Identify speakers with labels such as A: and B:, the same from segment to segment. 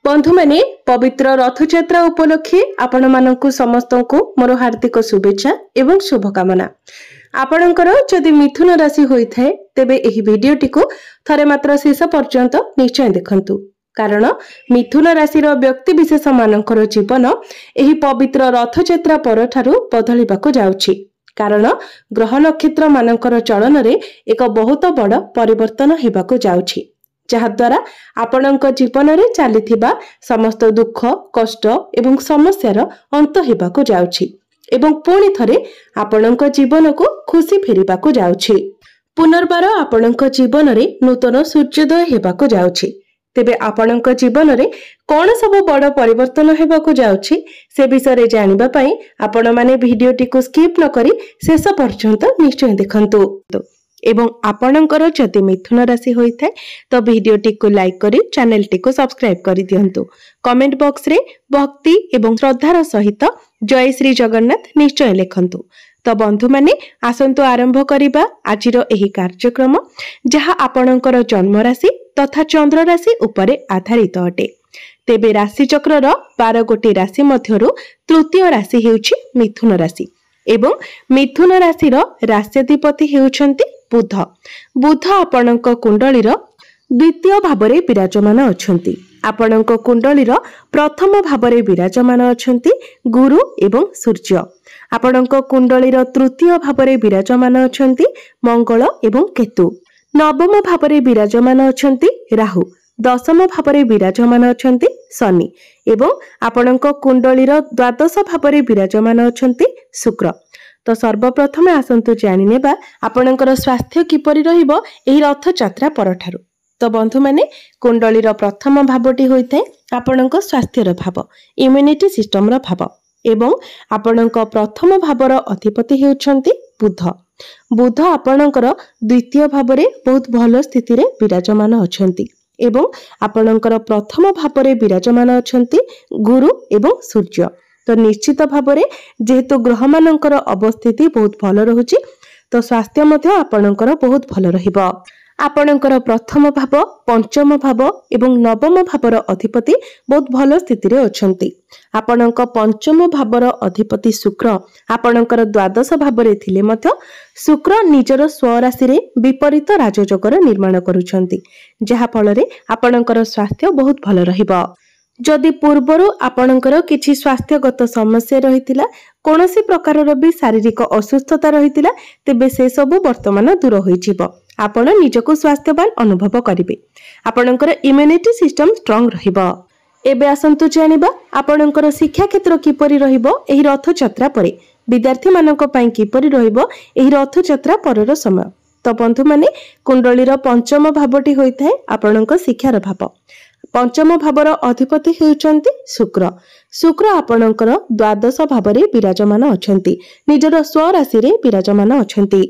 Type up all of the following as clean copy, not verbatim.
A: बंधु माने पवित्र रथयात्रा उपलक्षे आपण मानकु समस्तंकु मोर हार्दिक शुभेच्छा एवं शुभकामना। आपणकर जदि मिथुन राशि होइथाय तेबे एही भिडियोटी को थरे मात्र शेष पर्यंत निश्चय देखंतु, कारण मिथुन राशिर व्यक्ति विशेष मानकर जीवन एही पवित्र रथयात्रा परठारु बदलिबाको जाउछि, कारण ग्रह नक्षत्र मानकर चलन रे एक बहुत बड़ परिवर्तन हेबाको जाउछि, जहाद्वारा आपणक जीवन रे चलीथिबा समस्त दुख कष्ट एवं समस्यार अंत हेबाको जाउछि एवं पुणी थरे आपणक जीवन को खुशी फेरिबाको जाउछि। पुनर्बार आपणक जीवन रे नूतन सूर्योदय हेबाको जाउछि। तेबे आपणक जीवन रे कोन सब बड़ परिवर्तन हेबाको जाउछि से विषय रे जानिबा पई आपण माने भिडियोटी को स्किप न करी शेष पर्यंत निश्चय देखंतु। एवं आपणकर जदि मिथुन राशि होइथाय तो भिडियोटी को लाइक करी चैनल टी को सब्सक्राइब करी दियंतु। कमेंट बॉक्स रे भक्ति एवं श्रद्धार सहित जय श्री जगन्नाथ निश्चय लिखंतु। तो बंधु माने आसंतु आरंभ करिबा आजिर एही कार्यक्रम, जहा आपणकर जन्म राशि तथा चंद्र राशि उपरे आधारित अटे। तेबे राशि चक्रर 12 गोटी राशि मध्यरु तृतीय राशि हेउछि मिथुन राशि एवं मिथुन राशिर राष्ट्राधिपति हेउछंती बुध। बुध आपणक कुंडलीर द्वितीय भावरे विराजमान अछंती। आपणक कुंडलीर प्रथम भावरे विराजमान अछंती गुरु एवं सूर्य। आपणक कुंडलीर तृतीय भावरे विराजमान अछंती मंगल एवं केतु। नवम भावरे विराजमान अछंती राहु। दशम भावरे विराजमान अछंती शनि एवं आपणक कुंडलीर द्वादश भावरे विराजमान अछंती शुक्र। तो सर्वप्रथमे आसंतु जानि नेबा आपणकर स्वास्थ्य किपरि रहिबो एही रथ यात्रा परठारु। तो बंधु माने कुंडलीर प्रथम भावटी होइथाय आपणक स्वास्थ्यर भाव, इम्युनिटी सिस्टम रो भाव एवं आपणक प्रथम भावर अधिपति हेउछंती बुध। बुध आपणकर द्वितीय भावरे बहुत भलो स्थिति रे विराजमान अछंती एवं आपणकर प्रथम भावरे विराजमान अछंती गुरु एवं सूर्य। तो निश्चित भावरे जेहेतु ग्रह मानकर अवस्थिति बहुत भलो रहुछि, तो स्वास्थ्य मध्य आपणकर बहुत भलो रहिबो। आपणकर प्रथम भाव, पंचम भाव एवं नवम भावर अधिपति बहुत भलो स्थिति रे अछंती। आपणक पंचम भावर अधिपति शुक्र आपणकर द्वादश भावरे थिले मध्य शुक्र निजर स्वराशि रे विपरीत राजयोगर निर्माण करूछंती, जहा फल रे आपणकर स्वास्थ्य बहुत भलो रहिबो। जदि पूर्वरु आपणकर किछि स्वास्थ्यगत समस्या रहितिला, कोनोसी प्रकारर भी शारीरिक असुस्थता रहितिला, तेबे से सब वर्तमान दूर होई जिवो। आपण निजको स्वास्थ्यवान अनुभव करिवे। आपणकर इम्युनिटी सिस्टम स्ट्रांग रहिबो। एबे आसंतु जानिबा आपणकर शिक्षा क्षेत्र किपरि रहिबो एही रथ यात्रा परे, विद्यार्थी मानक पई किपरि रहिबो एही रथ यात्रा परर समय। तो बंधु माने कुंडलीर पंचम भावटी होइथाय आपणक शिक्षार भाव। पंचम भावर अधिपति हेउचंती शुक्र। शुक्र आपणकर द्वादश भावरे विराजमान अछंती, निजर स्वराशि रे विराजमान अछंती।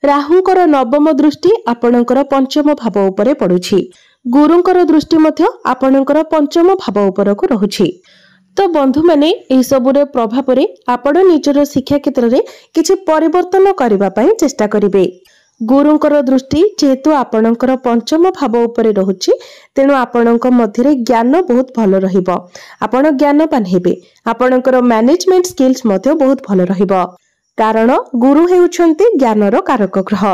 A: राहुंकर नवम दृष्टि आपणकर पंचम भाव उपरे पडुछि। गुरुंकर दृष्टि मध्य आपणकर पंचम भाव उपरको रहुछि। तो बंधु माने एही सबुरे प्रभाव रे आपण निजर शिक्षा क्षेत्र रे किछि परिवर्तन करिबा पई चेष्टा करिवे। गुरुंकर दृष्टि जेहेतु आपणकर पंचम भाव उपरे रहुछि, तेणु आपणक मध्यरे ज्ञान बहुत भलो रहिबो। आपण ज्ञानवान हेबे। आपणकर मैनेजमेंट स्किल्स मध्य बहुत भलो रहिबो, कारण गुरु हेउछंती ज्ञानर कारक ग्रह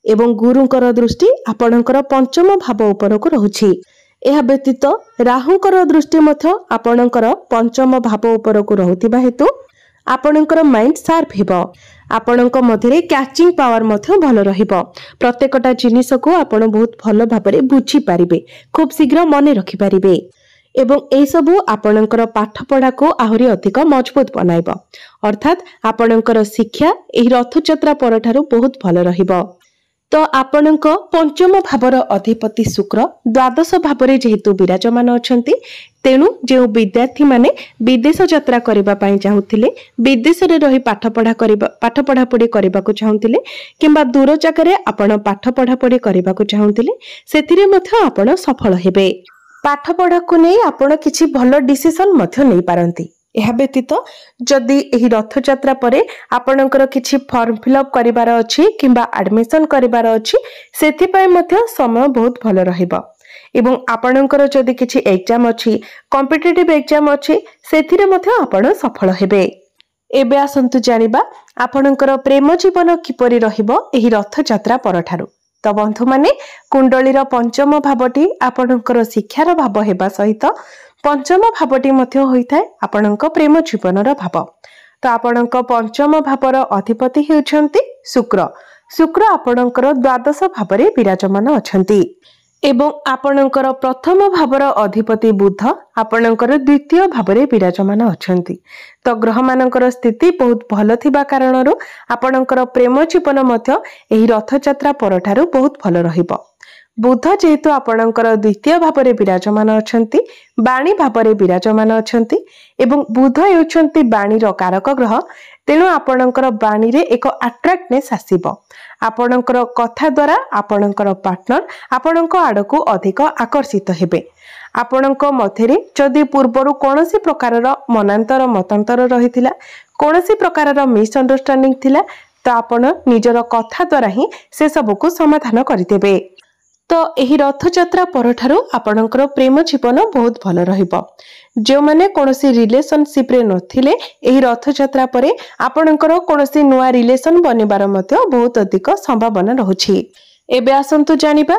A: एवं गुरुंकर दृष्टि आपणकर पंचम भाव उपरको रहुछि। एहा व्यतीत राहुंकर दृष्टि मध्य आपणकर पंचम भाव उपरको रहुतिबा हेतु आपणकर माइंड शार्प हेबो। आपणक मध्यरे कैचिंग पावर मध्य भलो रहिबो। प्रत्येकटा जिनिस को आपण बहुत भलो भाबरे बुझी पारिबे, खूब शीघ्र मने रखि पारिबे एवं ए सबु आपणकर पाठ पढ़ा को आहुरी अधिक मजबूत बनाइबो। अर्थात आपणकर शिक्षा एही रथ यात्रा परठारु बहुत भलो रहिबो। तो आपणक पंचम भावर अधिपति शुक्र द्वादश भावरे जेहेतु विराजमान अछंती, तेणु जो विद्यार्थी माने विदेश यात्रा करिबा पई चाहुथिले, विदेश रे रही पाठ पढ़ापढ़ी करबाको चाहुथिले किंबा दूर जागारे आपण पाठ पढ़ापढ़ी करबाको चाहुथिले, सेथिरे मध्य आपण सफल हेबे। पाठ पढ़ा को नै आपण किछि भलो डिसिजन मध्य नै पारंती। यह व्यतीत जदि एही रथ यात्रा परे आपणकर किछि फॉर्म फिलअप करिवार अछि किंबा एडमिशन करिवार अछि, सेथि पय मध्य समय बहुत भलो रहिबो। एवं आपणकर जदि किछि एग्जाम अछि कॉम्पिटिटिव एग्जाम अछि सेथिरे मध्ये आपण सफल हेबे। एबे आसंतु जानिबा आपणकर प्रेम जीवन किपरि रहिबो एही रथ यात्रा परठारु। तो बंधु माने कुंडलीर पंचम भावटी आपणकर शिक्षार भाव हेबा सहित पंचम भावटी मध्ये होइथाय आपणक प्रेम जीवनर भाव। तो आपणक पंचम भावर अधिपति हेउछंती शुक्र। शुक्र आपणकर द्वादश भावरे विराजमान अछंती एवं आपणकर प्रथम भावर अधिपति बुध आपणकर द्वितीय भावरे विराजमान अछंती। तो ग्रह मानकर स्थिति बहुत भल थिबा कारणरू आपणकर प्रेम जीवन मध्ये एही रथ यात्रा परठारु बहुत भल रहिबो। बुध जेहेतु आपणकर द्वितीय भावरे विराजमान अछंती बाणी भावरे विराजमान अछंती एवं बुध हेउछंती बाणीर कारक ग्रह। तेणु आपणकर बाणी रे एक अट्रैक्टनेस आसीबो। आपणकर कथा द्वारा आपणकर पार्टनर आपणक आडको अधिक आकर्षित हेबे। आपणक मध्यरे जदि पूर्वरु कोनोसी प्रकारर मनांतर मतांतर रहिथिला कोनोसी प्रकारर मिसअंडरस्टैंडिंग थिला तो आपण निजर कथा द्वारा ही से सबको समाधान करितेबे। तो एही रथ यात्रा परठारु आपणकर प्रेम जीवन बहुत भल रहिबो। जो माने कोनोसी रिलेशनशिप रे नथिले एही रथ यात्रा परे आपणकर कोनोसी नुवा रिलेशन बनिबार मध्ये बहुत अधिक संभावना रहुछि। एबे आसंतु जानिबा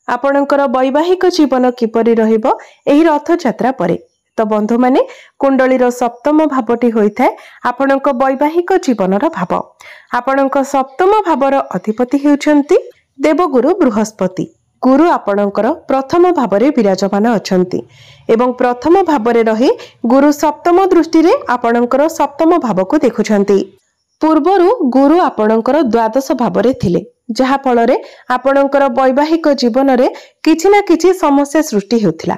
A: आपणकर वैवाहिक जीवन किपरि रहिबो एही रथ यात्रा परे। तो बंधु माने कुंडलीर सप्तम भावटी होइथाय आपणक वैवाहिक जीवनर भाव। आपणक सप्तम भावर अधिपति हेउछंती देवगुरु बृहस्पति। गुरु आपणकर प्रथम भावरे विराजमान अछंती एवं प्रथम भावरे रही गुरु सप्तम दृष्टि रे आपणकर सप्तम भाव को देखुछंती। पूर्वरु गुरु आपणकर द्वादश भावरे थिले जहा फलरे आपणकर वैवाहिक जीवन रे किछि ना किछि समस्या सृष्टि हेउथिला।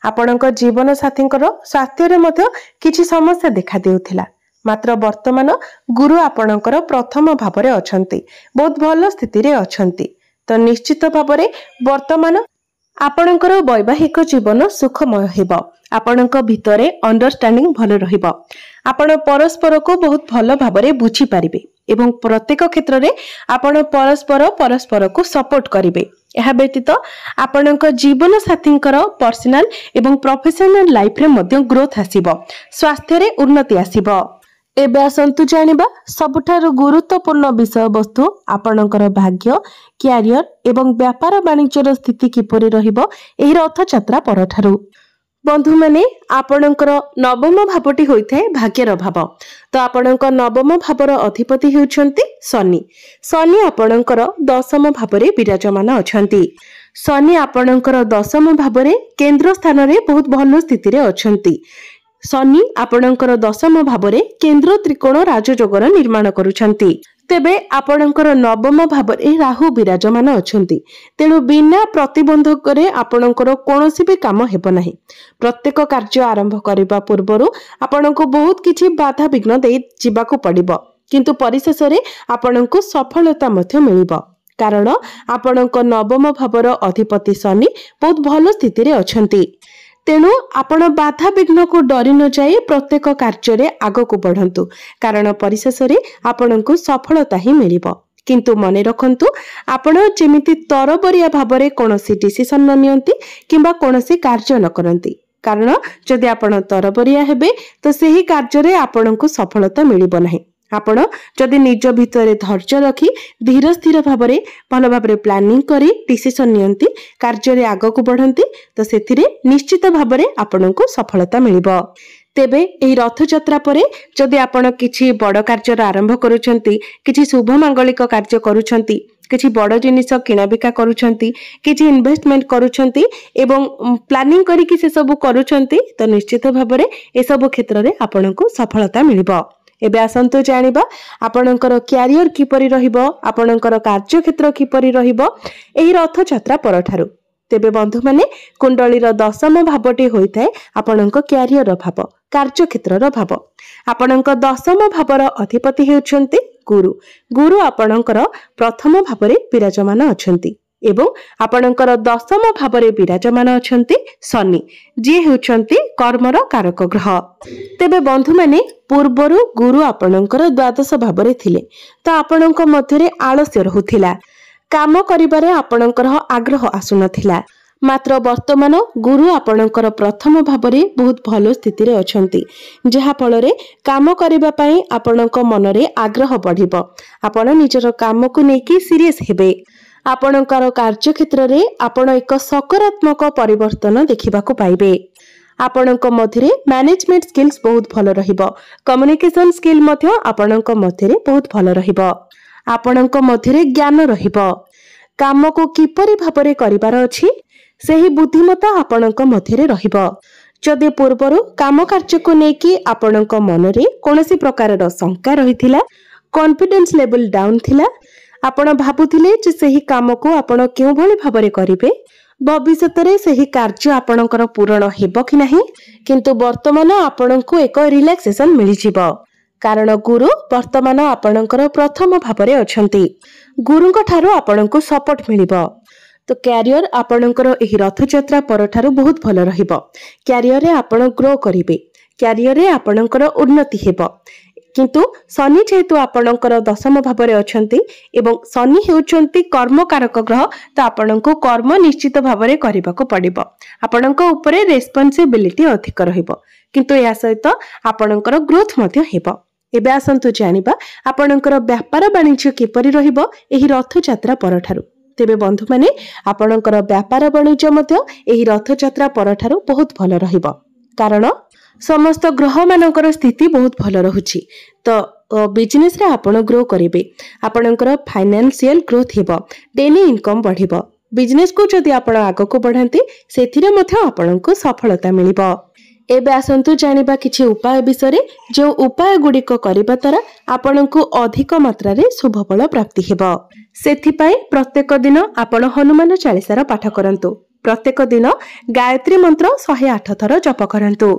A: आपणक जीवन साथींकर स्वास्थ्य रे मध्ये किछि समस्या देखा देउथिला। मात्र वर्तमान गुरु आपणकर प्रथम भावरे अछंती बहुत भल स्थिति रे अछंती। तो निश्चित भावरे वर्तमान आपणकर वैवाहिक जीवन सुखमय हेबो। आपणक भितरे अंडरस्टैंडिंग भल रहिबो। आपण परस्पर को बहुत भल भावरे बुझी पारिबे एवं प्रत्येक क्षेत्र रे आपण परस्पर को सपोर्ट करिवे। यह व्यतीत आपणक जीवन साथींकर पर्सनल एवं प्रोफेशनल लाइफ रे मध्ये ग्रोथ आसीबो। स्वास्थ्य रे उन्नति आसीबो। एबे आसंतु जानिबा सबुठारु गुरुत्वपूर्ण विषय वस्तु आपणकर भाग्य कैरियर एवं व्यापार वाणिज्यर स्थिति किपरि रहिबो एही रथ यात्रा परठारु। बंधु माने आपणकर नवम भावटी होइथाय भाग्यर भाव। तो आपणकर नवम भावर अधिपति हेउछंती शनि। शनि आपणकर दशम भावरे विराजमान अछंती। शनि आपणकर दशम भावरे केंद्र स्थान रे बहुत भल स्थिति रे अछंती। शनि आपणकर दशम भावरे केंद्र त्रिकोण राजयोगर निर्माण करुछंती। तेबे आपणकर नवम भावरे राहु विराजमान अछंती। तेणु बिना प्रतिबंधक रे आपणकर कोनोसी भी काम हेबो नाही। प्रत्येक कार्य आरंभ करिबा पूर्वरु आपणको बहुत किछि बाधा विघ्न देई जिबाकू पड़िबो किंतु परिशेष रे आपणको सफलता मध्ये मिलिबो। कारण आपणको नवम भावर अधिपति शनि बहुत भल स्थिति रे अछंती। तेणु आपण बाधा विघ्न को डरी न जाए प्रत्येक कार्य रे आग को बढ़ंतु कारण परिशेष रे आपणको सफलता ही मिलिबो। किंतु मने रखंतु आपण जेमिति तरबरिया भाबरे कोनोसी डिसिजन न नियंती किंबा कोनोसी कार्य न करंती। कारण जदि आपण तरबरिया हेबे तो सेही कार्य रे आपणको सफलता मिलिबो नाही। आपण जदि निज भितरे धैर्य रखी धीर स्थिर भाबरे भल भाबरे प्लानिंग करी डिसिजन नियंती कार्य रे आग को बढ़ंती तो सेथिरे निश्चित भाबरे आपणको सफलता मिलिबो। तेबे एही रथ यात्रा परे जदि आपण किछि बड़ कार्य आरंभ करूछंती किछि शुभ मांगलिक कार्य करूछंती किछि बड़ जिनिस किना बिका करूछंती किछि इन्वेस्टमेंट करूछंती एवं प्लानिंग करी कि से सब करूछंती तो निश्चित भाबरे ए सब क्षेत्र रे आपणको सफलता मिलिबो। एबे आसंतु जानिबा आपणकर कैरियर किपरि रहिबो आपणकर कार्य क्षेत्र किपरि रहिबो एही रथ यात्रा परठारु। तेबे बंधु माने कुंडलीर दशम भावटी होइथाय आपणक कैरियर भाव कार्य क्षेत्रर भाव। आपणक दशम भावर अधिपति हेउछंती गुरु। गुरु आपणकर प्रथम भावरे विराजमान अछंती एवं आपणकर दशम भावरे विराजमान अछंती शनि जे हेउछंती कर्मर कारक ग्रह। तेबे बंधु माने पूर्वरु गुरु आपणकर द्वादश भावरे थिले तो आपणक मध्यरे आलस्य रहुथिला काम करिबारे आपणकर आग्रह आसुनथिला मात्र वर्तमान गुरु आपणकर प्रथम भाव में बहुत भल स्थिति अछंती जहा फल रे काम करिबा पई आपणक मन रे आग्रह बढ़िबो। आपण निजर काम को नेकी सीरियस हेबे। आपणकर कार्य क्षेत्र रे आपण एक सकारात्मक परिवर्तन देखिबाको पाइबे। आपणक मध्यरे मैनेजमेंट स्किल्स बहुत भल रहिबो। कम्युनिकेशन स्किल मध्य आपणक मध्यरे बहुत भल रहिबो। आपणक मध्यरे ज्ञान रहिबो। काम को किपरि भाबरे करिबार अछि सेही बुद्धिमत्ता आपणक मध्यरे रहिबो। जदि पूर्वरु काम कार्य को नेकी आपणक मनरे कोनोसी प्रकारर शंका रहिथिला, कॉन्फिडेंस लेवल डाउन थिला, आपण भाबुथिले जे सेही काम को आपण केउ भली भाबरे करिवे, भविष्यत रे सेही कार्य आपणकर पूर्ण हेबो कि नाही, किंतु वर्तमान आपणको एक रिलैक्सेशन मिलि जिवो। कारण गुरु वर्तमान आपणकर प्रथम भाबरे अछंती। गुरुଙ୍କ ठारो आपणको सपोर्ट मिलिबो। तो कैरियर आपणकर एही रथयात्रा परठारो बहुत भल रहिबो। कैरियर रे आपण ग्रो करिवे। कैरियर रे आपणकर उन्नति हेबो। किंतु शनि जेहेतु आपणकर दशम भाव में अछंती एवं शनि हेउचंती कर्मकारक ग्रह, तो आपणको कर्म निश्चित भाव में करबाको पड़िबो। आपणको ऊपर रेस्पॉन्सिबिलिटी अधिक रहिबो, किंतु या सहित आपणकर ग्रोथ मध्य हेबो। एबे आसंतु जानिबा आपणकर व्यापार वाणिज्य किपरि रहिबो एही रथयात्रा परठारु। तेबे बंधु माने आपणकर व्यापार वाणिज्य मध्य एही रथयात्रा परठारु बहुत भल रहिबो। कारण समस्त ग्रह मानकर स्थिति बहुत भल रहुछि। तो बिजनेस रे आपण ग्रो करिवे। आपणकर फाइनेंशियल ग्रोथ हेबो। डेली इनकम बढ़िबो। बिजनेस को जदि आपण आगो को बढ़ांती सेथिरे मध्य आपणको सफलता मिलिबो। एबे आसंतु जानिबा किछि उपाय विषय जो उपाय गुड़िक करिबा द्वारा आपणको अधिक मात्रा रे शुभ फल प्राप्ति हेबो। सेथिपाई प्रत्येक दिन आपण हनुमान चालीसार पाठ करंतु। प्रत्येक दिन गायत्री मंत्र 108 थर जप करंतु।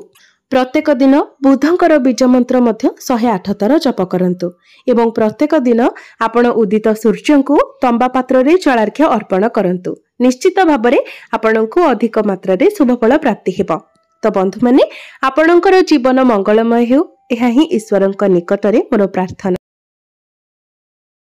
A: प्रत्येक दिन बुधंकर बीज मंत्र मध्य 108 थर जप करंतु। एवं प्रत्येक दिन आपण उदित सूर्य को तंबा पात्र रे जलार्घ्य अर्पण करंतु। निश्चित भाव में आपणको अधिक मात्रा रे शुभ फल प्राप्ति हेबो। तो बंधु माने आपणकर जीवन मंगलमय हेउ, एहा ही ईश्वरंक निकटरे मोर प्रार्थना।